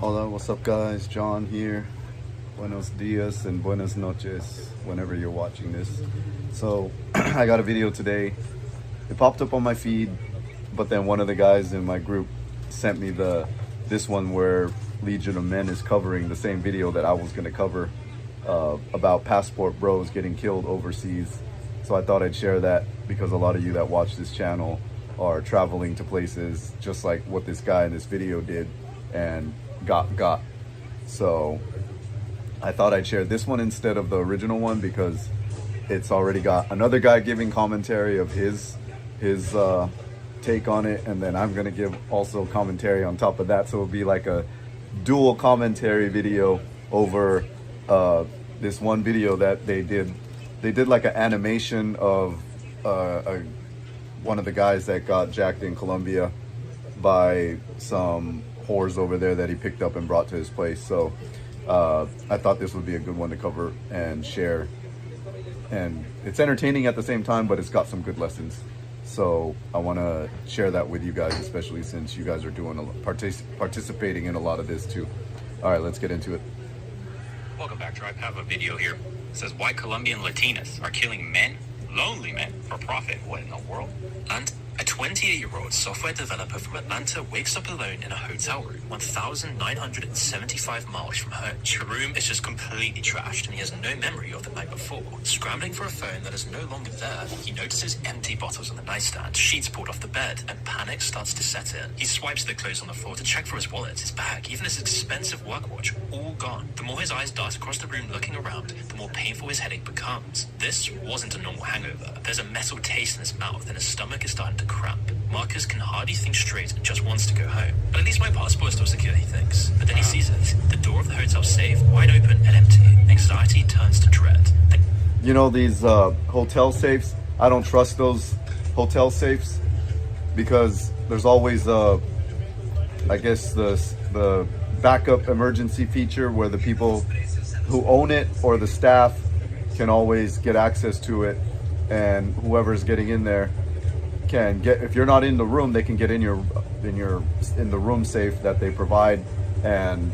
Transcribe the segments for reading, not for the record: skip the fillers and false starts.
Hola, what's up guys? John here. Buenos dias and buenas noches whenever you're watching this. So I got a video today. It popped up on my feed, but then one of the guys in my group sent me this one where Legion of Men is covering the same video that I was going to cover about passport bros getting killed overseas. So I thought I'd share that because a lot of you that watch this channel are traveling to places just like what this guy in this video did and got. So I thought I'd share this one instead of the original one because it's already got another guy giving commentary of his take on it, and then I'm gonna give also commentary on top of that, so it'll be like a dual commentary video over this one video that they did like an animation of one of the guys that got jacked in Colombia by some whores over there that he picked up and brought to his place. So I thought this would be a good one to cover and share, and it's entertaining at the same time, but it's got some good lessons. So I want to share that with you guys, especially since you guys are doing participating in a lot of this too. All right, let's get into it. Welcome back, Tribe. I have a video here. It says why Colombian Latinas are killing men, lonely men, for profit. What in the world? And a 28-year-old software developer from Atlanta wakes up alone in a hotel room 1,975 miles from home. The room is just completely trashed and he has no memory of the night before. Scrambling for a phone that is no longer there, he notices empty bottles on the nightstand, sheets pulled off the bed, and panic starts to set in. He swipes the clothes on the floor to check for his wallet, his bag, even his expensive work watch, all gone. The more his eyes dart across the room looking around, the more painful his headache becomes. This wasn't a normal hangover. There's a metal taste in his mouth and his stomach is starting to cramp. Marcus can hardly think straight and just wants to go home. But at least my passport is still secure, he thinks. But then he sees it. The door of the hotel safe, wide open and empty. Anxiety turns to dread. You know, these hotel safes, I don't trust those hotel safes because there's always, I guess, the backup emergency feature where the people who own it or the staff can always get access to it, and whoever's getting in there can get, if you're not in the room, they can get in the room safe that they provide and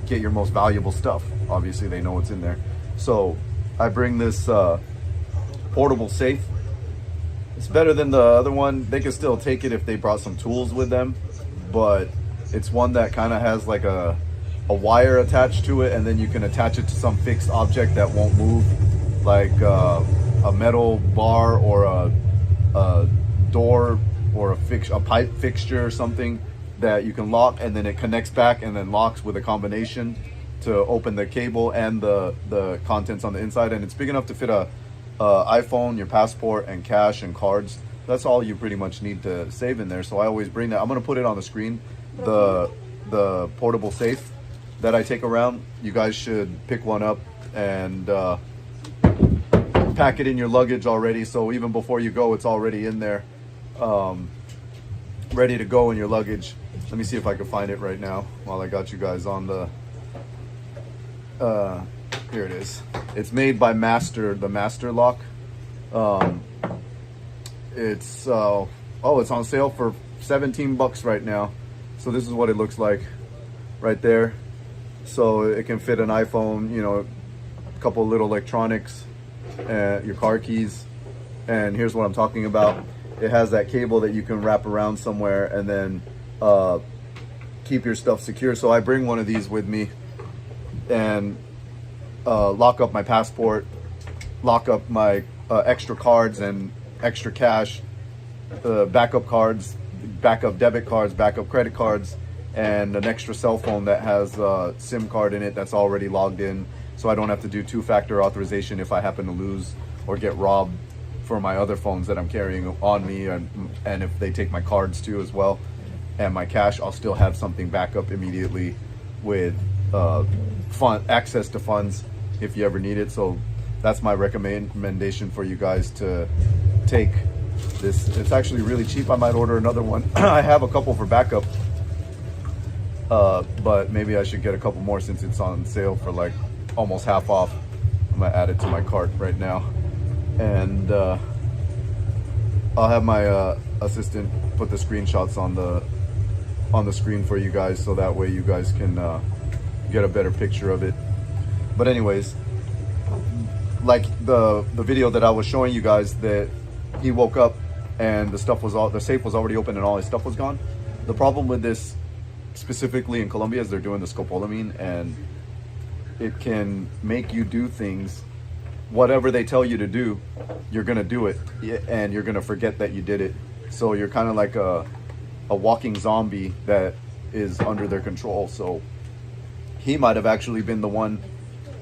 get your most valuable stuff. Obviously they know what's in there. So I bring this portable safe. It's better than the other one. They can still take it if they brought some tools with them, but it's one that kind of has like a wire attached to it, and then you can attach it to some fixed object that won't move, like a metal bar or a door or a pipe fixture or something that you can lock, and then it connects back and then locks with a combination to open the cable and the contents on the inside. And it's big enough to fit a iPhone, your passport, and cash and cards. That's all you pretty much need to save in there. So I always bring that. I'm gonna put it on the screen, the portable safe that I take around. You guys should pick one up and pack it in your luggage already, so even before you go, it's already in there, ready to go in your luggage. Let me see if I can find it right now while I got you guys on the here it is. It's made by the Master Lock. It's oh, it's on sale for 17 bucks right now. So this is what it looks like right there. So it can fit an iPhone, you know, a couple of little electronics, your car keys, and here's what I'm talking about. It has that cable that you can wrap around somewhere and then keep your stuff secure. So I bring one of these with me and lock up my passport, lock up my extra cards and extra cash, backup cards, backup debit cards, backup credit cards, and an extra cell phone that has a SIM card in it that's already logged in, so I don't have to do two-factor authorization if I happen to lose or get robbed for my other phones that I'm carrying on me, and if they take my cards too as well, and my cash, I'll still have something back up immediately with access to funds if you ever need it. So that's my recommendation for you guys to take this. It's actually really cheap. I might order another one. I have a couple for backup, but maybe I should get a couple more since it's on sale for like almost half off. I'm gonna add it to my cart right now, and I'll have my assistant put the screenshots on on the screen for you guys, so that way you guys can get a better picture of it. But anyways, like the video that I was showing you guys, that he woke up and the safe was already open and all his stuff was gone. The problem with this specifically in Colombia is they're doing the scopolamine, and it can make you do things, whatever they tell you to do, you're gonna do it, and you're gonna forget that you did it. So you're kind of like a walking zombie that is under their control. So he might have actually been the one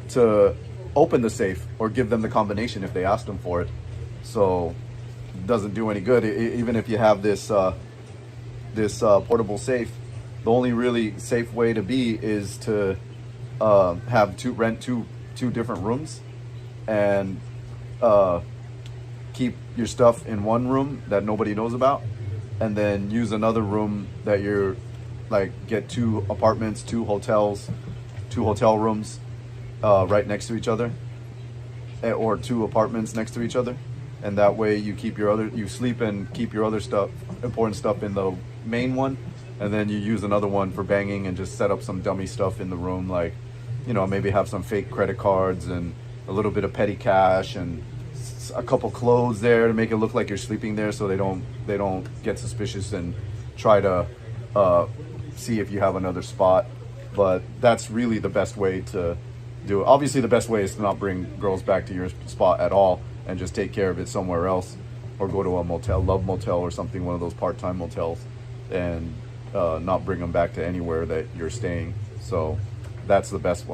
to open the safe or give them the combination if they asked him for it. So it doesn't do any good. Even if you have this portable safe, the only really safe way to be is to rent two different rooms, and keep your stuff in one room that nobody knows about, and then use another room that you're like, get two apartments, two hotel rooms right next to each other, or two apartments next to each other, and that way you sleep and keep your other stuff, important stuff, in the main one, and then you use another one for banging, and just set up some dummy stuff in the room, like, you know, maybe have some fake credit cards and a little bit of petty cash and a couple clothes there to make it look like you're sleeping there, so they don't get suspicious and try to see if you have another spot. But that's really the best way to do it. Obviously the best way is to not bring girls back to your spot at all, and just take care of it somewhere else, or go to a motel, love motel or something, one of those part-time motels, and not bring them back to anywhere that you're staying. So that's the best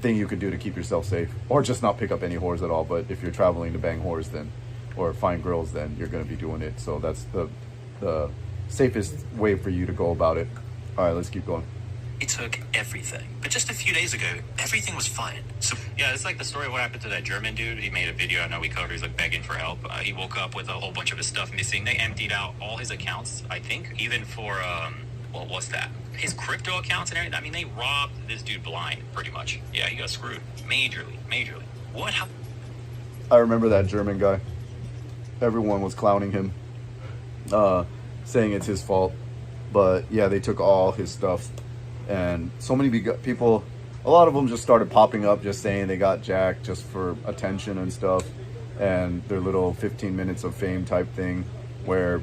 thing you could do to keep yourself safe, or just not pick up any whores at all. But if you're traveling to bang whores, then, or find girls, then you're going to be doing it. So that's the safest way for you to go about it. All right, let's keep going. He took everything, but just a few days ago, everything was fine. So yeah, it's like the story of what happened to that German dude. He made a video, I know we covered, he's like begging for help. He woke up with a whole bunch of his stuff missing. They emptied out all his accounts, I think, even for what was that? His crypto accounts and everything. I mean, they robbed this dude blind, pretty much. Yeah, he got screwed majorly. What happened? I remember that German guy. Everyone was clowning him, saying it's his fault. But yeah, they took all his stuff. And so many people, a lot of them just started popping up, just saying they got jacked just for attention and stuff, and their little 15 minutes of fame type thing, where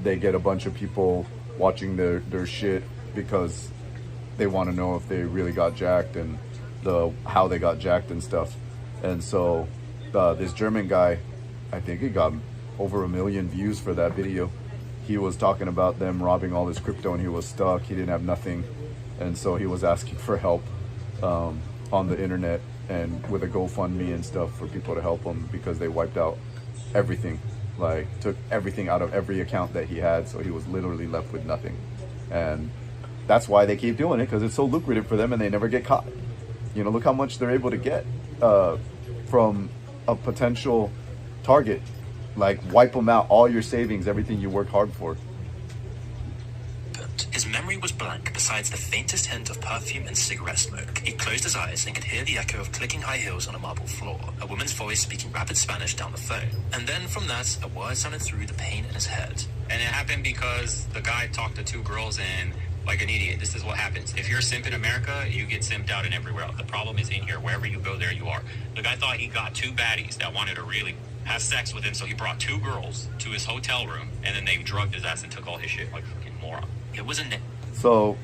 they get a bunch of people watching their shit because they want to know if they really got jacked and how they got jacked and stuff. And so this German guy, I think he got over 1 million views for that video. He was talking about them robbing all his crypto, and he was stuck. He didn't have nothing. And so he was asking for help on the internet, and with a GoFundMe and stuff for people to help him, because they wiped out everything, like took everything out of every account that he had. So he was literally left with nothing. And that's why they keep doing it, because it's so lucrative for them and they never get caught. You know, look how much they're able to get from a potential target. Like, wipe them out, all your savings, everything you worked hard for. But his memory was blank, besides the faintest hint of perfume and cigarette smoke. He closed his eyes and could hear the echo of clicking high heels on a marble floor, a woman's voice speaking rapid Spanish down the phone. And then from that, a word sounded through the pain in his head. And it happened because the guy talked to two girls, and like an idiot, this is what happens. If you're simp in America, you get simped out in everywhere else. The problem is in here. Wherever you go, there you are. The guy thought he got two baddies that wanted to really have sex with him, so he brought two girls to his hotel room, and then they drugged his ass and took all his shit like a fucking moron. It was a So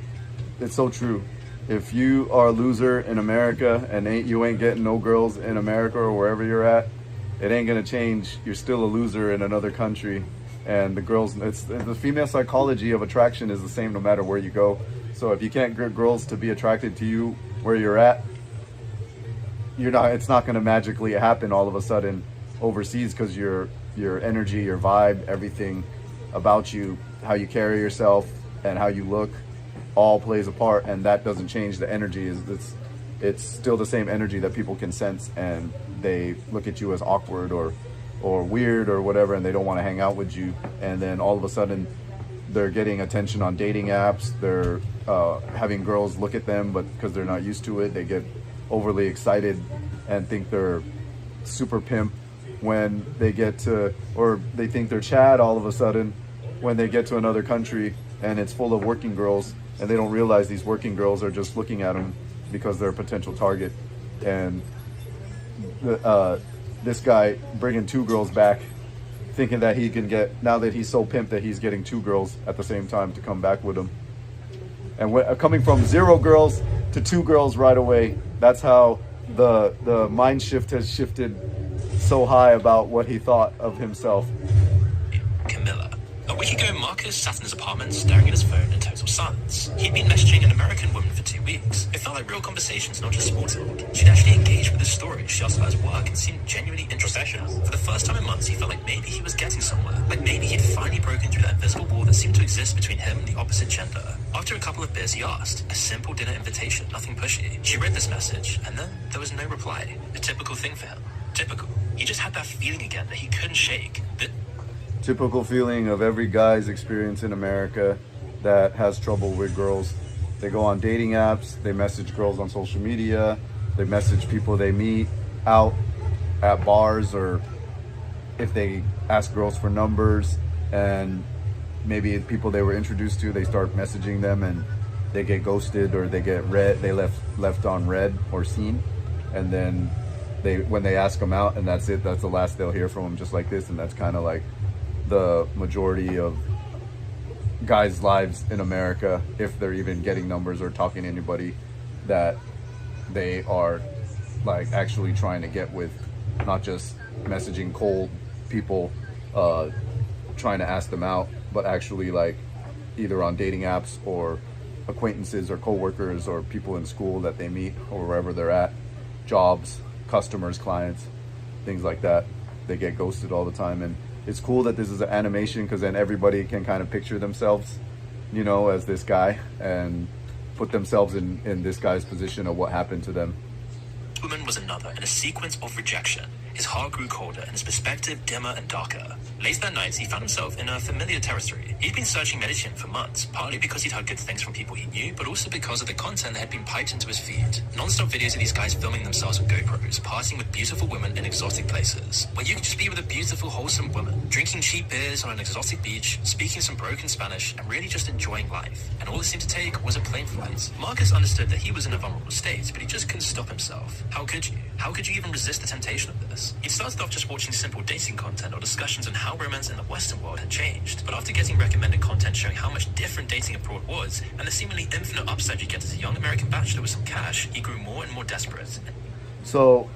it's so true. If you are a loser in America and you ain't getting no girls in America or wherever you're at, it ain't gonna change. You're still a loser in another country. And the girls, it's the female psychology of attraction is the same no matter where you go. So if you can't get girls to be attracted to you where you're at, it's not gonna magically happen all of a sudden overseas, because your energy, your vibe, everything about you, how you carry yourself and how you look, all plays a part. And that doesn't change. The energy it's still the same energy that people can sense, and they look at you as awkward or weird or whatever, and they don't want to hang out with you. And then all of a sudden they're getting attention on dating apps, they're having girls look at them, but because they're not used to it, they get overly excited and think they're super pimp when they get to, or they think they're Chad all of a sudden, when they get to another country and it's full of working girls, and they don't realize these working girls are just looking at them because they're a potential target. And this guy bringing 2 girls back, thinking that he can get, now that he's so pimped that he's getting 2 girls at the same time to come back with him. And coming from 0 girls to 2 girls right away, that's how the mind shift has shifted so high about what he thought of himself. Camilla. A week ago, Marcus sat in his apartment staring at his phone in total silence. He'd been messaging an American woman for 2 weeks. It felt like real conversations, not just small talk. She'd actually engaged with his story. She asked about his work and seemed genuinely interested. For the first time in months, he felt like maybe he was getting somewhere. Like maybe he'd finally broken through that invisible wall that seemed to exist between him and the opposite gender. After a couple of beers, he asked. A simple dinner invitation, nothing pushy. She read this message, and then there was no reply. A typical thing for him. Typical. He just had that feeling again that he couldn't shake. Typical feeling of every guy's experience in America that has trouble with girls. They go on dating apps, they message girls on social media, they message people they meet out at bars, or if they ask girls for numbers, and maybe people they were introduced to, they start messaging them and they get ghosted, or they get left on read or seen, and then when they ask them out, and that's it, that's the last they'll hear from them, just like this. And that's kind of like the majority of guys' lives in America, if they're even getting numbers or talking to anybody that they are like actually trying to get with, not just messaging cold people trying to ask them out, but actually like either on dating apps or acquaintances or co-workers or people in school that they meet or wherever they're at, jobs, customers, clients, things like that. They get ghosted all the time. And it's cool that this is an animation, because then everybody can kind of picture themselves, you know, as this guy, and put themselves in this guy's position of what happened to them. Woman was another in a sequence of rejection. His heart grew colder and his perspective dimmer and darker. Late that night, he found himself in a familiar territory. He'd been searching Medellin for months, partly because he'd heard good things from people he knew, but also because of the content that had been piped into his feed. Non-stop videos of these guys filming themselves with GoPros, partying with beautiful women in exotic places, where you can just be with a beautiful, wholesome woman, drinking cheap beers on an exotic beach, speaking some broken Spanish, and really just enjoying life. And all it seemed to take was a plane flight. Marcus understood that he was in a vulnerable state, but he just couldn't stop himself. How could you? How could you even resist the temptation of this? He'd started off just watching simple dating content or discussions on how romance in the Western world had changed. But after getting recommended content showing how much different dating abroad was, and the seemingly infinite upside you get as a young American bachelor with some cash, he grew more and more desperate. So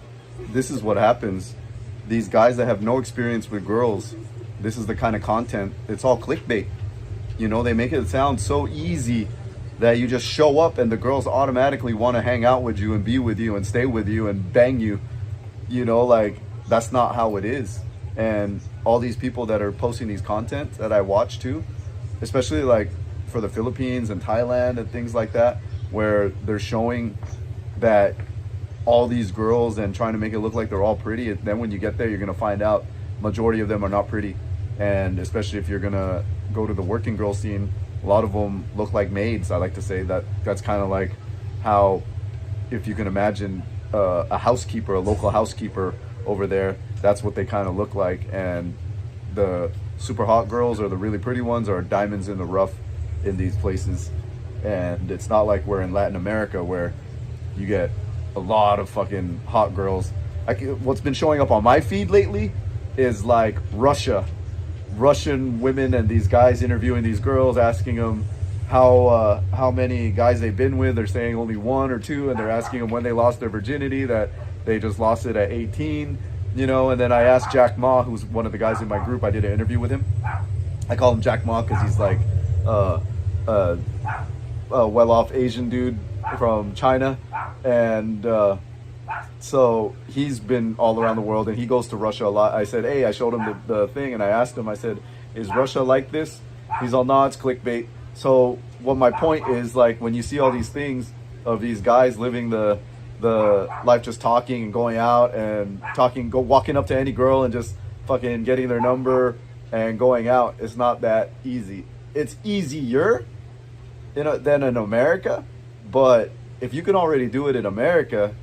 this is what happens. These guys that have no experience with girls, this is the kind of content, it's all clickbait. You know, they make it sound so easy that you just show up and the girls automatically want to hang out with you and be with you and stay with you and bang you. You know, like, that's not how it is. And all these people that are posting these content that I watch too, especially like for the Philippines and Thailand and things like that, where they're showing that all these girls and trying to make it look like they're all pretty. And then when you get there, you're going to find out majority of them are not pretty. And especially if you're going to go to the working girl scene, a lot of them look like maids. I like to say that's kind of like how, if you can imagine a housekeeper, a local housekeeper over there, that's what they kind of look like. And the super hot girls, or the really pretty ones, are diamonds in the rough in these places. And it's not like we're in Latin America where you get a lot of fucking hot girls. What's been showing up on my feed lately is like Russian women, and these guys interviewing these girls, asking them how many guys they've been with. They're saying only 1 or 2, and they're asking them when they lost their virginity, that they just lost it at 18, you know. And then I asked Jack Ma, who's one of the guys in my group, I did an interview with him. I call him Jack Ma because he's like a well-off Asian dude from China, and so he's been all around the world, and he goes to Russia a lot. I said, hey, I showed him the thing, and I asked him, I said, is Russia like this? He's all, no, it's clickbait. So what my point is, like, when you see all these things of these guys living the life, just talking and going out and walking up to any girl and just fucking getting their number and going out, it's not that easy. It's easier than in America, but if you can already do it in America,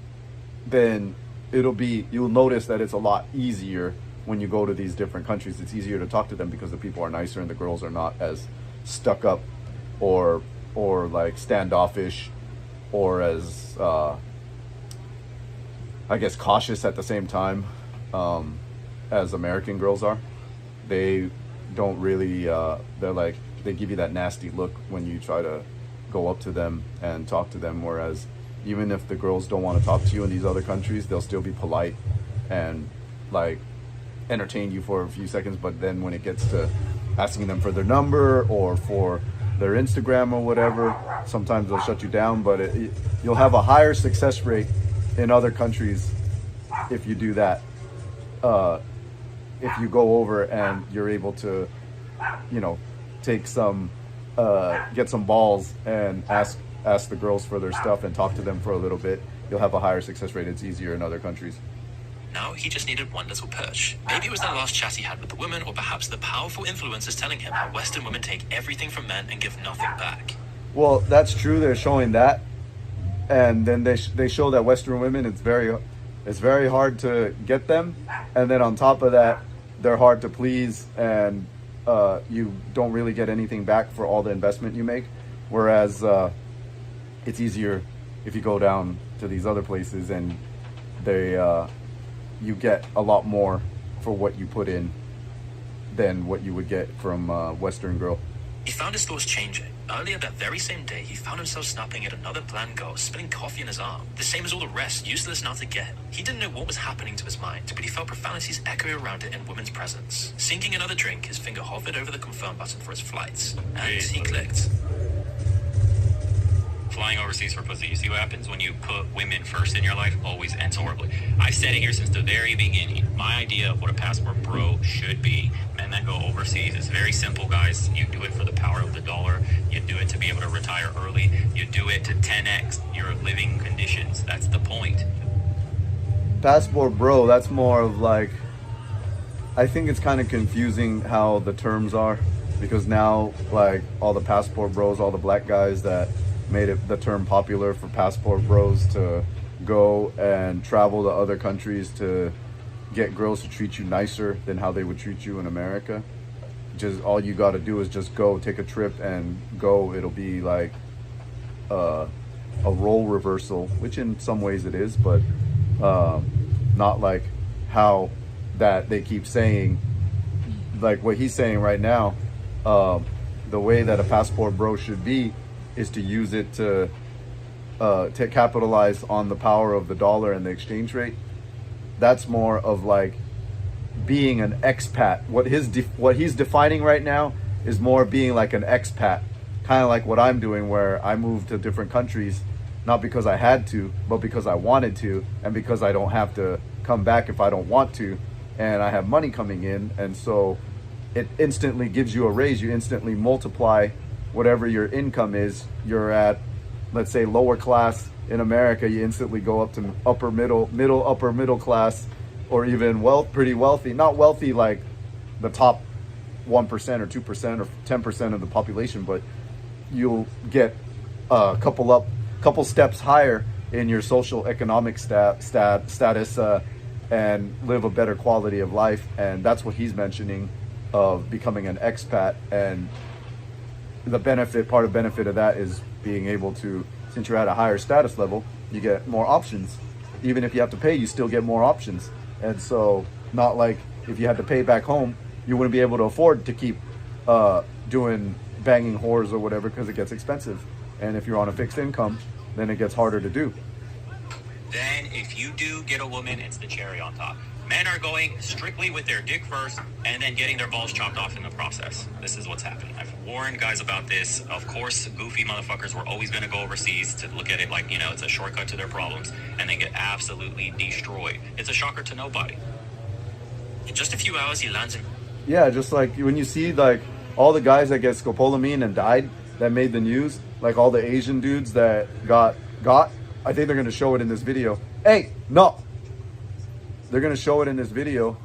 then you'll notice that it's a lot easier when you go to these different countries, it's easier to talk to them because the people are nicer and the girls are not as stuck up or like standoffish or as I guess cautious at the same time as American girls are. They don't really they're like, they give you that nasty look when you try to go up to them and talk to them, whereas even if the girls don't want to talk to you in these other countries, they'll still be polite and like entertain you for a few seconds. But then when it gets to asking them for their number or for their Instagram or whatever, sometimes they'll shut you down. But you'll have a higher success rate in other countries if you do that. If you go over and you're able to, you know, take some, get some balls and ask the girls for their stuff and talk to them for a little bit, you'll have a higher success rate. It's easier in other countries. Now he just needed one little push. Maybe it was the last chat he had with the woman, or perhaps the powerful influencers telling him how Western women take everything from men and give nothing back. Well, that's true. They're showing that, and then they show that Western women, it's very hard to get them, and then on top of that, they're hard to please, and you don't really get anything back for all the investment you make. Whereas it's easier if you go down to these other places and you get a lot more for what you put in than what you would get from a Western girl. He found his thoughts changing. Earlier that very same day, he found himself snapping at another bland girl, spilling coffee in his arm. The same as all the rest, useless now to get. He didn't know what was happening to his mind, but he felt profanities echo around it in women's presence. Sinking another drink, his finger hovered over the confirm button for his flights, and he clicked. Flying overseas for pussy. You see what happens when you put women first in your life? Always ends horribly. I've said it here since the very beginning. My idea of what a passport bro should be. Men that go overseas is very simple, guys. You do it for the power of the dollar. You do it to be able to retire early. You do it to 10x your living conditions. That's the point. Passport bro, that's more of like, I think it's kind of confusing how the terms are, because now like all the passport bros, all the black guys that made it the term popular for passport bros to go and travel to other countries to get girls to treat you nicer than how they would treat you in America. Just all you got to do is just go take a trip and go. It'll be like a role reversal, which in some ways it is, but not like how that they keep saying, like what he's saying right now. The way that a passport bro should be is to use it to capitalize on the power of the dollar and the exchange rate. That's more of like being an expat. What he's defining right now is more being like an expat, kind of like what I'm doing, where I moved to different countries, not because I had to, but because I wanted to, and because I don't have to come back if I don't want to, and I have money coming in, and so it instantly gives you a raise. You instantly multiply whatever your income is. You're at, let's say, lower class in America, you instantly go up to upper middle class, or even pretty wealthy. Not wealthy like the top 1% or 2% or 10% of the population, but you'll get a couple steps higher in your social economic status and live a better quality of life. And that's what he's mentioning of becoming an expat. And the part of benefit of that is being able to, since you're at a higher status level, you get more options. Even if you have to pay, you still get more options. And so, not like if you had to pay back home, you wouldn't be able to afford to keep doing banging whores or whatever, because it gets expensive. And if you're on a fixed income, then it gets harder to do. Then if you do get a woman, it's the cherry on top. Men are going strictly with their dick first and then getting their balls chopped off in the process. This is what's happening. I've warned guys about this. Of course, goofy motherfuckers were always going to go overseas to look at it like, you know, it's a shortcut to their problems, and they get absolutely destroyed. It's a shocker to nobody. In just a few hours, he lands in... Yeah, just like when you see like all the guys that get scopolamine and died that made the news, like all the Asian dudes that got, I think they're going to show it in this video. Hey, no! They're going to show it in this video.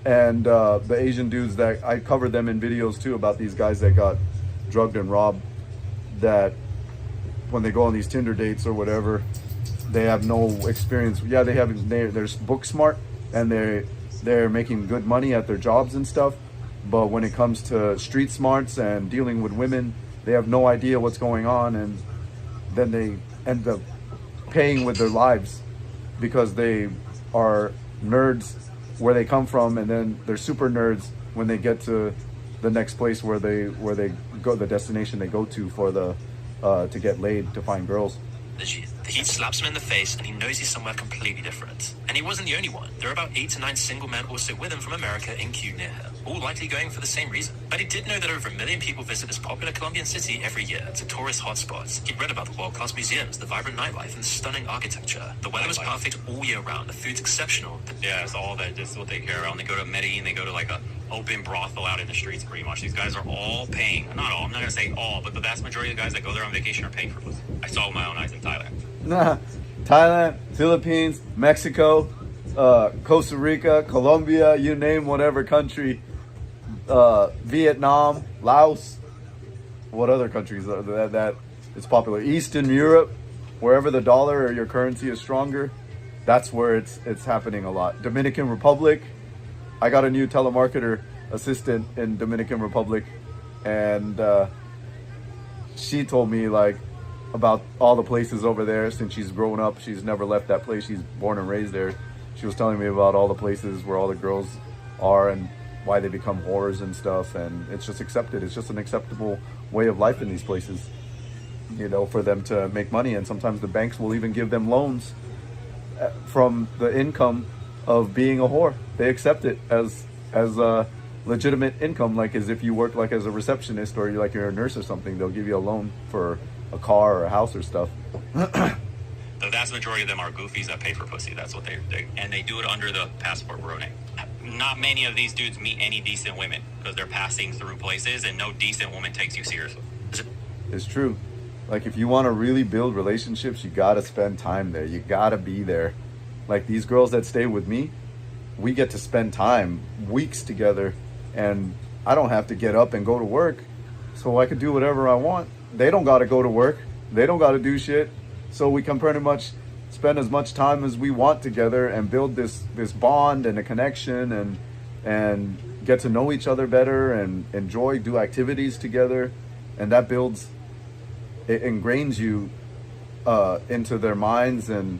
And the Asian dudes that I covered them in videos too, about these guys that got drugged and robbed, that when they go on these Tinder dates or whatever, they have no experience. Yeah, they're book smart, and they're making good money at their jobs and stuff. But when it comes to street smarts and dealing with women, they have no idea what's going on, and then they end up paying with their lives because they are nerds where they come from, and then they're super nerds when they get to the next place where they go, the destination they go to for the to get laid, to find girls. The heat slaps him in the face, and he knows he's somewhere completely different. And he wasn't the only one. There are about 8 to 9 single men also with him from America in queue near him, all likely going for the same reason. But he did know that over 1 million people visit this popular Colombian city every year to tourist hotspots. He'd read about the world-class museums, the vibrant nightlife, and the stunning architecture. The weather was perfect all year round. The food's exceptional. Yeah, it's all that. This is what they care about. They go to Medellin. They go to like a open brothel out in the streets, pretty much. These guys are all paying. Not all. I'm not gonna say all, but the vast majority of the guys that go there on vacation are paying for pussy. I saw with my own eyes in Thailand. Nah, Thailand, Philippines, Mexico, Costa Rica, Colombia, you name whatever country, Vietnam, Laos, what other countries are that it's popular? Eastern Europe, wherever the dollar or your currency is stronger, that's where it's happening a lot. Dominican Republic, I got a new telemarketer assistant in Dominican Republic, and she told me like about all the places over there. Since she's grown up, she's never left that place. She's born and raised there. She was telling me about all the places where all the girls are and why they become whores and stuff. And it's just accepted. It's just an acceptable way of life in these places, you know, for them to make money. And sometimes the banks will even give them loans from the income of being a whore. They accept it as a legitimate income, like as if you work like as a receptionist or you're a nurse or something. They'll give you a loan for a car or a house or stuff. The vast majority of them are goofies that pay for pussy. That's what and they do it under the passport bro name. Not many of these dudes meet any decent women because they're passing through places and no decent woman takes you seriously. It's true. Like if you want to really build relationships, you got to spend time there. You got to be there. Like these girls that stay with me, we get to spend time, weeks together, and I don't have to get up and go to work, so I can do whatever I want. They don't got to go to work. They don't got to do shit. So we can pretty much spend as much time as we want together and build this bond and a connection and get to know each other better and do activities together. And that builds, it ingrains you into their minds, and